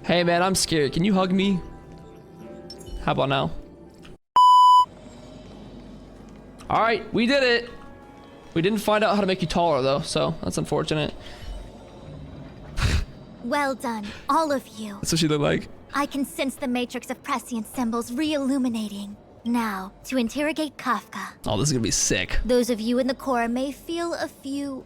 Hey man, I'm scared. Can you hug me? How about now? Alright, we did it. We didn't find out how to make you taller though, so that's unfortunate. Well done, all of you. That's what she looked like. I can sense the matrix of prescient symbols re-illuminating. Now, to interrogate Kafka. Oh, this is gonna be sick. Those of you in the core may feel a few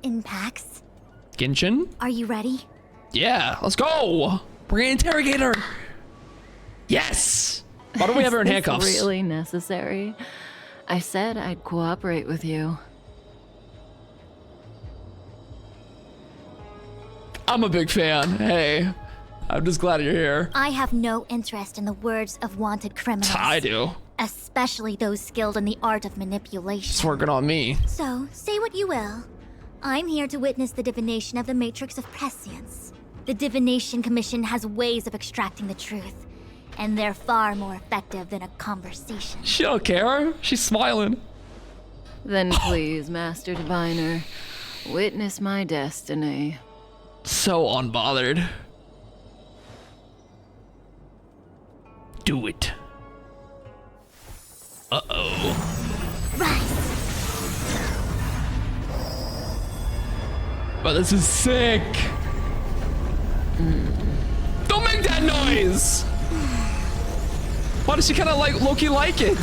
impacts. Genshin? Are you ready? Yeah, let's go. We're gonna interrogate her. Yes. Why do we have her in handcuffs? Is this really necessary? I said I'd cooperate with you. I'm a big fan. Hey, I'm just glad you're here. I have no interest in the words of wanted criminals. I do. Especially those skilled in the art of manipulation. It's working on me. So, say what you will. I'm here to witness the divination of the matrix of prescience. The Divination Commission has ways of extracting the truth, and they're far more effective than a conversation. She don't care. She's smiling. Then please, Master Diviner, witness my destiny. So unbothered. Do it. Uh-oh. Rise! Oh, this is sick. Don't make that noise! Why does she kind of like Loki like it?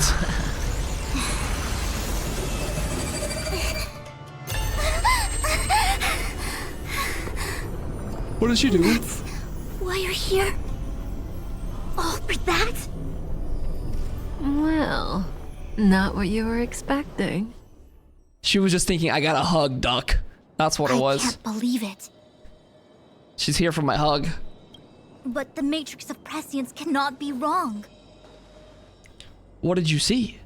What did she do? That's why you're here? All for that? Well, not what you were expecting. She was just thinking, I got a hug, duck. That's what it was. I can't believe it. She's here for my hug. But the matrix of prescience cannot be wrong. What did you see?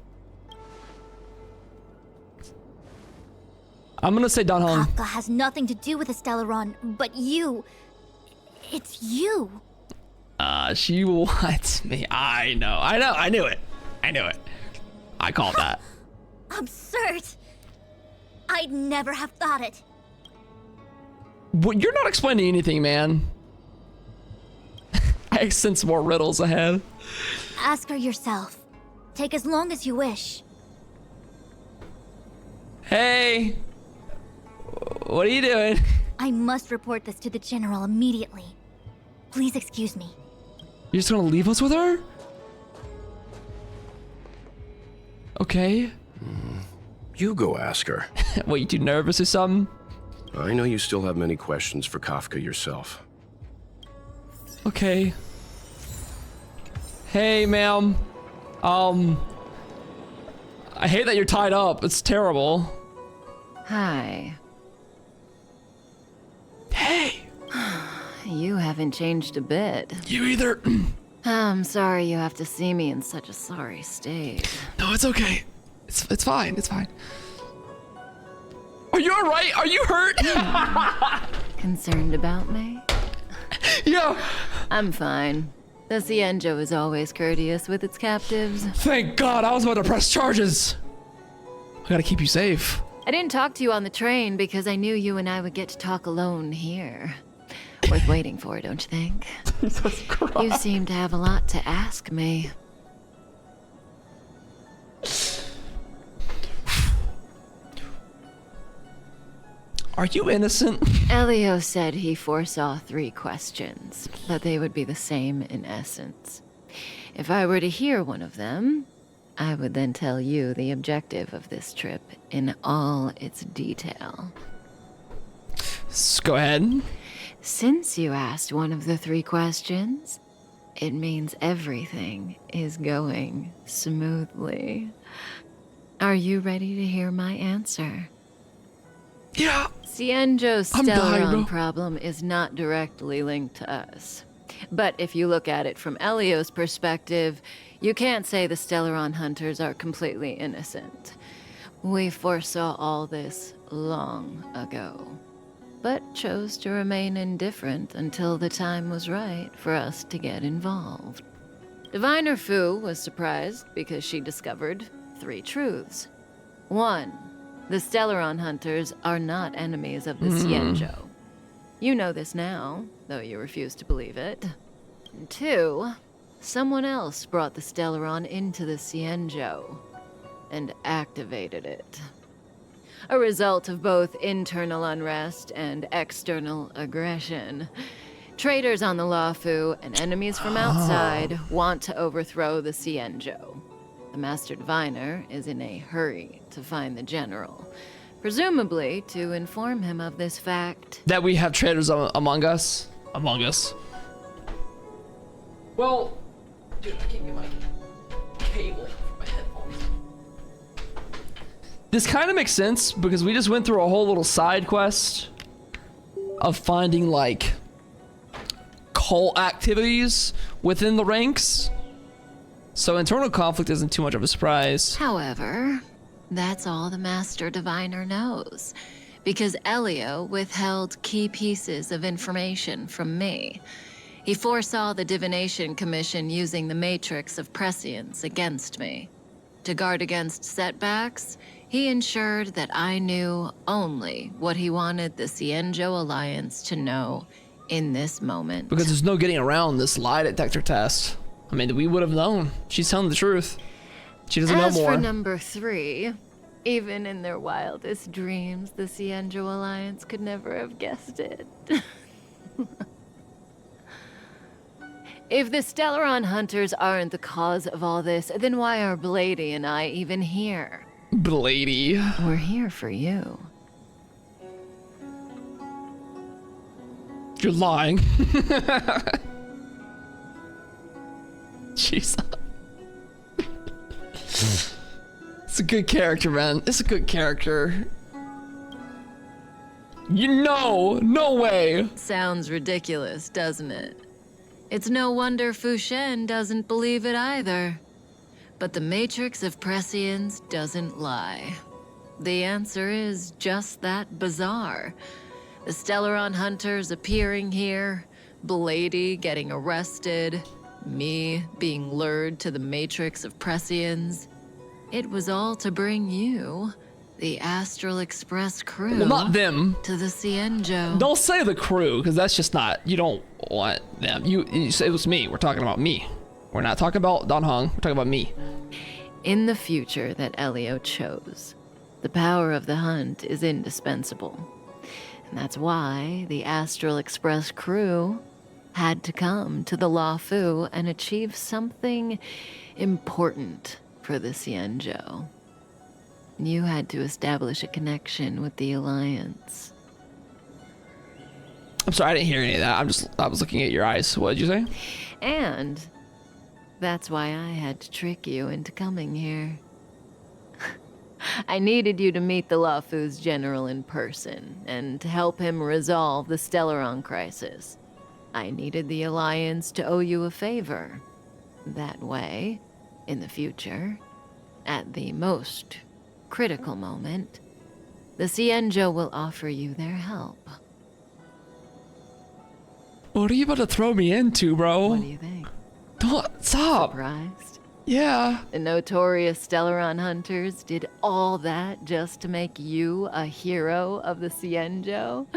I'm gonna say Dan Heng. Kafka has nothing to do with the Stellaron, but you. It's you. She wants me. I know. I knew it. I called that. Absurd. I'd never have thought it. Well, you're not explaining anything, man. I sense more riddles ahead. Ask her yourself. Take as long as you wish. Hey. What are you doing? I must report this to the General immediately. Please excuse me. You're just gonna leave us with her? Okay. You go ask her. What, you too nervous or something? I know you still have many questions for Kafka yourself. Okay. Hey, ma'am. I hate that you're tied up. It's terrible. Hi. Hey. You haven't changed a bit. You either. I'm sorry you have to see me in such a sorry state. No, it's okay. It's fine. It's fine. Are you alright? Are you hurt? Concerned about me? Yeah. I'm fine. The Cienjo is always courteous with its captives. Thank God. I was about to press charges. I gotta keep you safe. I didn't talk to you on the train because I knew you and I would get to talk alone here. Worth waiting for, don't you think? Jesus Christ. You seem to have a lot to ask me. Are you innocent? Elio said he foresaw 3 questions, but they would be the same in essence. If I were to hear one of them, I would then tell you the objective of this trip in all its detail. Go ahead. Since you asked one of the 3 questions, it means everything is going smoothly. Are you ready to hear my answer? Yeah. Cienjo's I'm dying, bro. Stellaron problem is not directly linked to us. But if you look at it from Elio's perspective, you can't say the Stellaron hunters are completely innocent. We foresaw all this long ago, but chose to remain indifferent until the time was right for us to get involved. Diviner Fu was surprised because she discovered 3 truths. 1. The Stellaron hunters are not enemies of the Cienjo. You know this now. though you refuse to believe it. 2, someone else brought the Stellaron into the Cienjo and activated it. A result of both internal unrest and external aggression. Traitors on the Luofu and enemies from outside want to overthrow the Cienjo. The Master Diviner is in a hurry to find the General, presumably to inform him of this fact. That we have traitors among us? Among us. Well, dude, I can't get my cable for my headphones. This kind of makes sense because we just went through a whole little side quest of finding like cult activities within the ranks. So internal conflict isn't too much of a surprise. However, that's all the Master Diviner knows, because Elio withheld key pieces of information from me. He foresaw the Divination Commission using the Matrix of Prescience against me. To guard against setbacks, he ensured that I knew only what he wanted the Cienjo Alliance to know in this moment. Because there's no getting around this lie detector test. I mean, we would have known. She's telling the truth. She doesn't know more. As for number 3, even in their wildest dreams, the Cienjo Alliance could never have guessed it. If the Stellaron hunters aren't the cause of all this, then why are Blady and I even here? Blady. We're here for you. You're lying. Jesus. It's a good character, man. It's a good character. You know, no way. Sounds ridiculous, doesn't it? It's no wonder Fu Shen doesn't believe it either. But the Matrix of Prescience doesn't lie. The answer is just that bizarre. The Stellaron hunters appearing here, Blady getting arrested, me being lured to the Matrix of Prescience. It was all to bring you, the Astral Express crew, Well, not them. to the Cienjo. Don't say the crew, because that's just not. You don't want them. You say it was me. We're talking about me. We're not talking about Don Hong. We're talking about me. In the future that Elio chose, the power of the hunt is indispensable. And that's why the Astral Express crew had to come to the Luofu and achieve something important for the Cienjo. You had to establish a connection with the Alliance. I'm sorry, I didn't hear any of that. I was looking at your eyes. What did you say? And that's why I had to trick you into coming here. I needed you to meet the Luofu's general in person and to help him resolve the Stellaron crisis. I needed the Alliance to owe you a favor. That way, in the future, at the most critical moment, the Cienjo will offer you their help. What are you about to throw me into, bro? What do you think? Don't stop. Surprised? Yeah. The notorious Stellaron hunters did all that just to make you a hero of the Cienjo?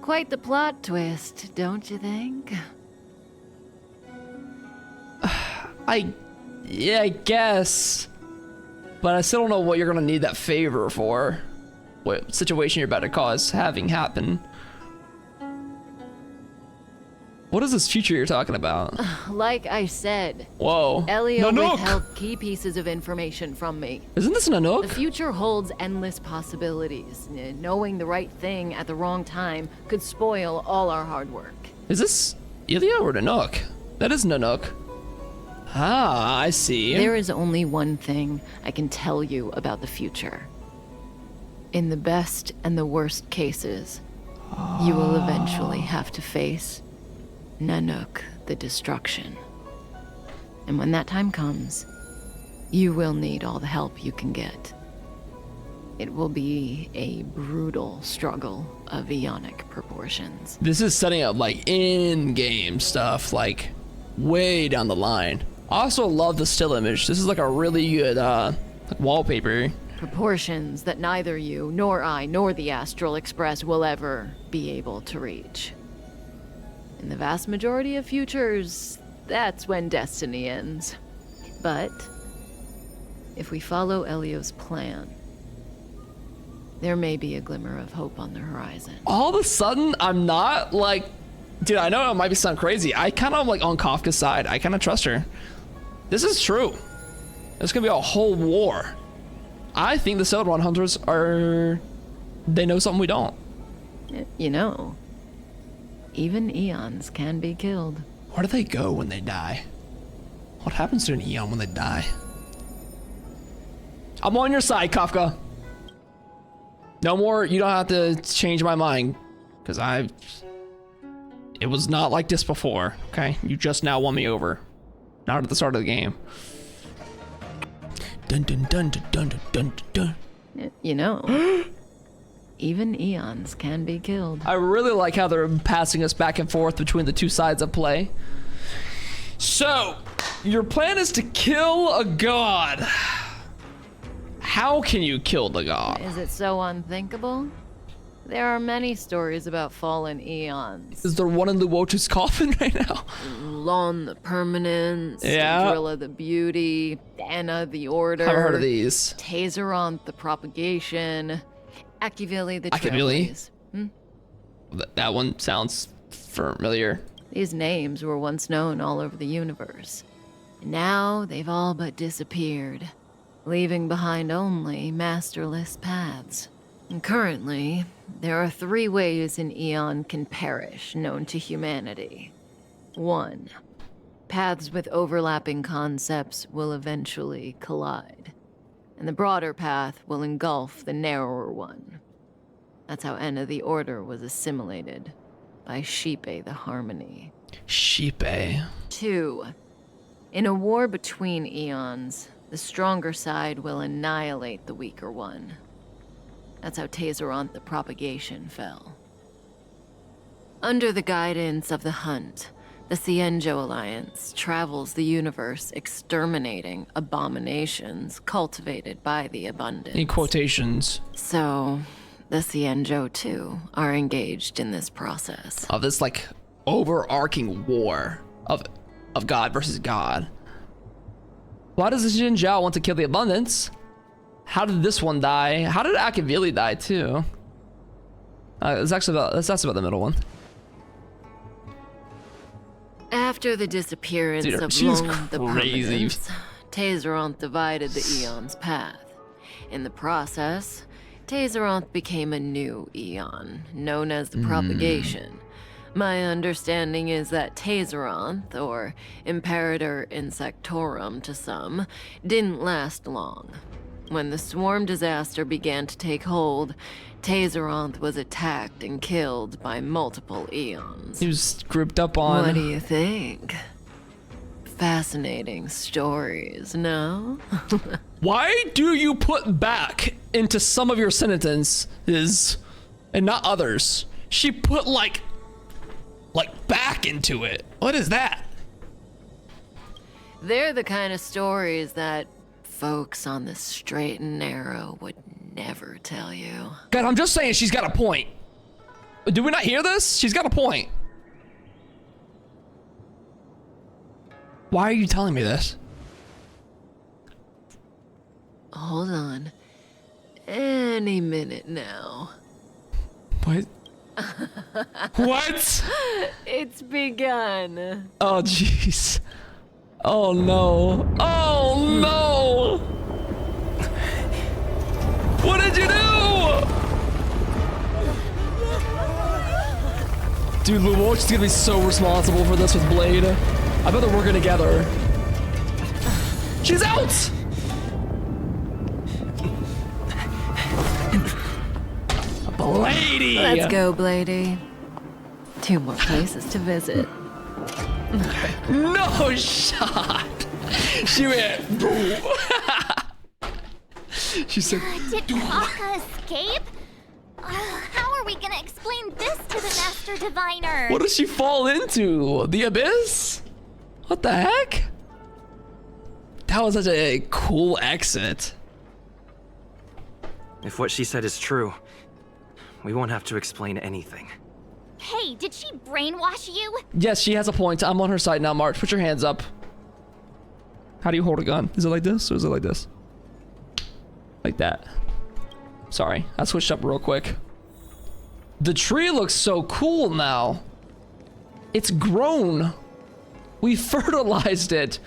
Quite the plot twist, don't you think? Yeah, I guess. But I still don't know what you're gonna need that favor for. What situation you're about to cause having happen. What is this future you're talking about? Like I said, Whoa. Elio Nanook! withheld key pieces of information from me. Isn't this Nanook? The future holds endless possibilities. Knowing the right thing at the wrong time could spoil all our hard work. Is this Ilya or Nanook? That is Nanook. Ah, I see. There is only one thing I can tell you about the future. In the best and the worst cases, you will eventually have to face Nanook, the destruction. And when that time comes, you will need all the help you can get. It will be a brutal struggle of Ionic proportions. This is setting up like in-game stuff, like way down the line. I also love the still image. This is like a really good like wallpaper. Proportions that neither you, nor I, nor the Astral Express will ever be able to reach. In the vast majority of futures, that's when destiny ends. But if we follow Elio's plan, there may be a glimmer of hope on the horizon. All of a sudden, I'm not like, dude, I know it might be sound crazy. I kind of like on Kafka's side. I kind of trust her. This is true. There's gonna be a whole war. I think the Celeron hunters they know something we don't. You know, even eons can be killed. Where do they go when they die? What happens to an eon when they die? I'm on your side, Kafka. No more, you don't have to change my mind. Because it was not like this before, okay? You just now won me over. Not at the start of the game. Dun dun dun dun dun dun dun. You know, even eons can be killed. I really like how they're passing us back and forth between the two sides of play. So, your plan is to kill a god. How can you kill the god? Is it so unthinkable? There are many stories about fallen eons. Is there one in Luocha's coffin right now? Lon the Permanence, Yeah. Drilla the Beauty, Anna the Order. Haven't heard of these. Tazeronth the Propagation, Akivili the Akivili? Trailblaze. That one sounds familiar. These names were once known all over the universe. Now they've all but disappeared, leaving behind only masterless paths. And currently, there are 3 ways an eon can perish known to humanity. 1. Paths with overlapping concepts will eventually collide, and the broader path will engulf the narrower one. That's how Enna the Order was assimilated by Sheepe the Harmony. Sheepe. 2. In a war between eons, the stronger side will annihilate the weaker one. That's how Tazeronth the Propagation fell. Under the guidance of the Hunt, the Cienjo Alliance travels the universe exterminating abominations cultivated by the Abundance. In quotations. So, the Cienjo too are engaged in this process. Of this like overarching war of God versus God. Why does the Jinzhao want to kill the Abundance? How did this one die? How did Akivili die too? That's about the middle one. After the disappearance Dude, of she's Long the crazy. Permanence, Tazeronth divided the eon's path. In the process, Tazeronth became a new eon, known as the Propagation. My understanding is that Tazeronth, or Imperator Insectorum to some, didn't last long. When the swarm disaster began to take hold, Tazeronth was attacked and killed by multiple eons. He was grouped up on. What do you think? Fascinating stories, no? Why do you put back into some of your sentences and not others? She put like back into it. What is that? They're the kind of stories that folks on the straight and narrow would never tell you. God, I'm just saying she's got a point. Do we not hear this? She's got a point. Why are you telling me this? Hold on. Any minute now. What? What? It's begun. Oh, jeez. Oh, no. Oh, no! What did you do? Dude, Luoch is gonna be so responsible for this with Blade. I bet they're working together. She's out! Blady! Let's go, Blady. 2 more places to visit. No shot! She went boom. She said, Did Kafka escape? How are we gonna explain this to the Master Diviner? what does she fall into? The abyss? What the heck? That was such a cool exit. If what she said is true, we won't have to explain anything. Hey, did she brainwash you? Yes, she has a point. I'm on her side now, March. Put your hands up. How do you hold a gun? Is it like this or is it like this? Like that. Sorry, I switched up real quick. The tree looks so cool now. It's grown. We fertilized it.